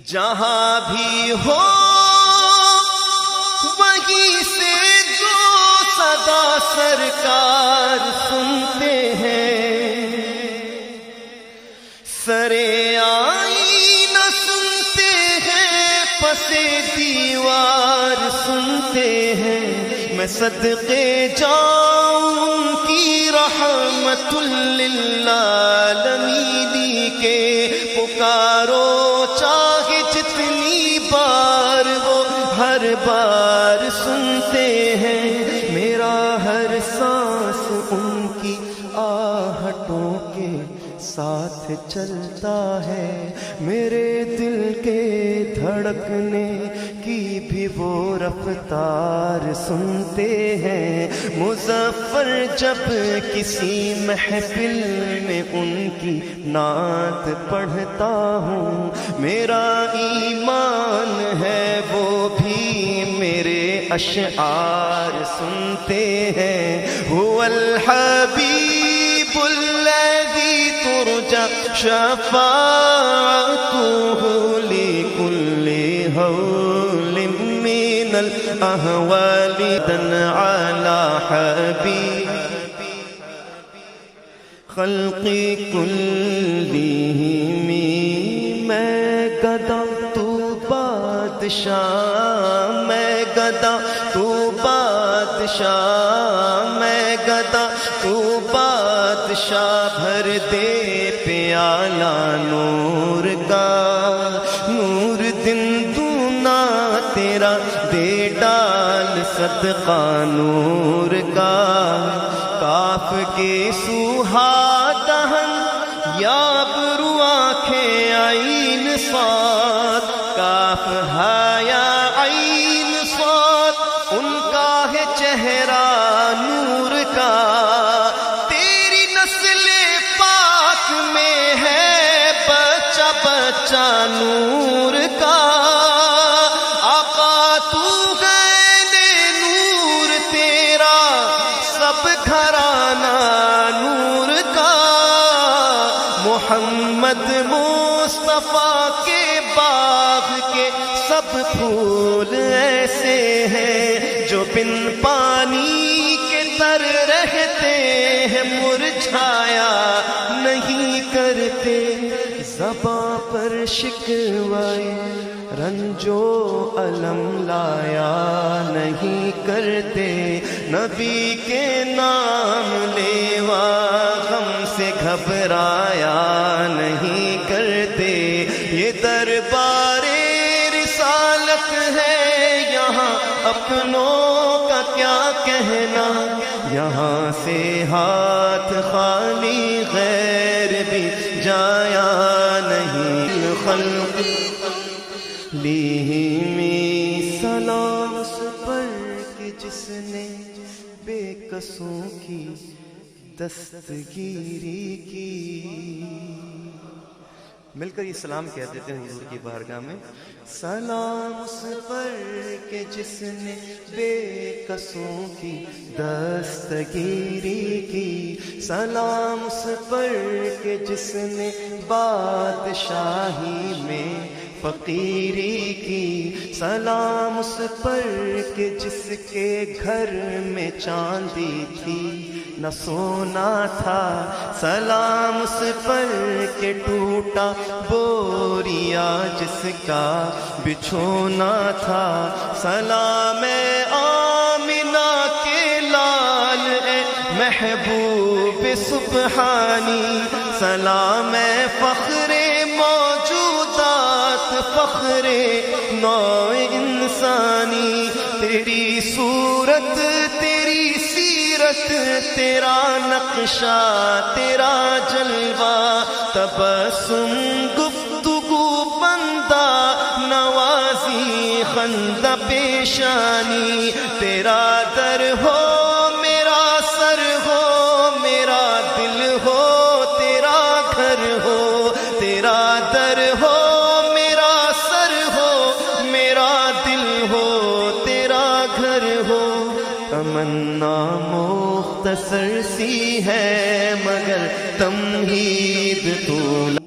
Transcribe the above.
جہاں بھی ہو وہیں سے جو صدا سرکار سنتے ہیں، سرے آئینہ سنتے ہیں، پسے دیوار سنتے ہیں۔ میں صدقے جاؤں ان کی رحمت للعالمین کے، پکارو چاہے جتنی بار وہ ہر بار سنتے ہیں۔ میرا ہر سانس ان کی آہٹوں کے ساتھ چلتا ہے، میرے دل کے دھڑکنے کی بھی وہ رفتار سنتے ہیں۔ مظفر جب کسی محفل میں ان کی نعت پڑھتا ہوں، میرا ایمان ہے وہ بھی میرے اشعار سنتے ہیں۔ هو الحبیب الذی ترجى شفاعته لكل هول من الأهوال دن على حبيب خلق كلهم۔ میں گدا تو بادشاہ، میں گدا تو بادشاہ، میں گدا تو بادشاہ، بھر دے پیالہ نور کا، نور دن دونا تیرا دے ڈال صدقہ نور کا۔ کاف کے سوہا دہن یاب رو آنکھیں عین صاد، کاف ہایا عین صاد، ان کا ہے چہرہ نور کا۔ تیری نسل پاک میں ہے بچہ بچہ نور کا۔ آقا تو ہے نور تیرا سب گھرانہ نور کا۔ محمد مصطفیٰ کے باغ کے سب پھول ایسے ہیں جو بن پانی کے تر رہتے ہیں، مرجھایا نہیں کرتے۔ زباں پر شکوائے رنج و الم لایا نہیں کرتے، نبی کے نام لیوا غم سے گھبرایا نہیں کرتے۔ یہ دربار رسالت ہے یہاں اپنوں کا کیا کہنا، یہاں سے ہاتھ خالی غیر بھی جایا نہیں۔ خلق لیہمی سلام اس پر کہ جس نے بے قصوں کی دستگیری کی۔ مل کر یہ سلام کہہ دیتے ہیں حضور کی بارگاہ میں۔ سلام اس پر کہ جس نے بے قصوں کی دستگیری کی، سلام اس پر کہ جس نے بادشاہی میں فقیری کی، سلام اس پر کہ جس کے گھر میں چاندی تھی نہ سونا تھا، سلام اس پر کہ ٹوٹا بوریا جس کا بچھونا تھا۔ سلام آمنہ کے لال اے محبوب سبحانی، سلام فخر موجودات، فخر نوع انسانی۔ تیری صورت تیری سیرت تیرا نقشہ تیرا جلوہ، تبسم گفتگو بندہ نوازی خندہ پیشانی۔ تیرا در ہو میرا سر ہو، میرا دل ہو تیرا گھر ہو، تیرا در ہو میرا سر ہو، میرا دل ہو تیرا گھر ہو۔ تمنا مختصر سی ہے مگر تمہید طول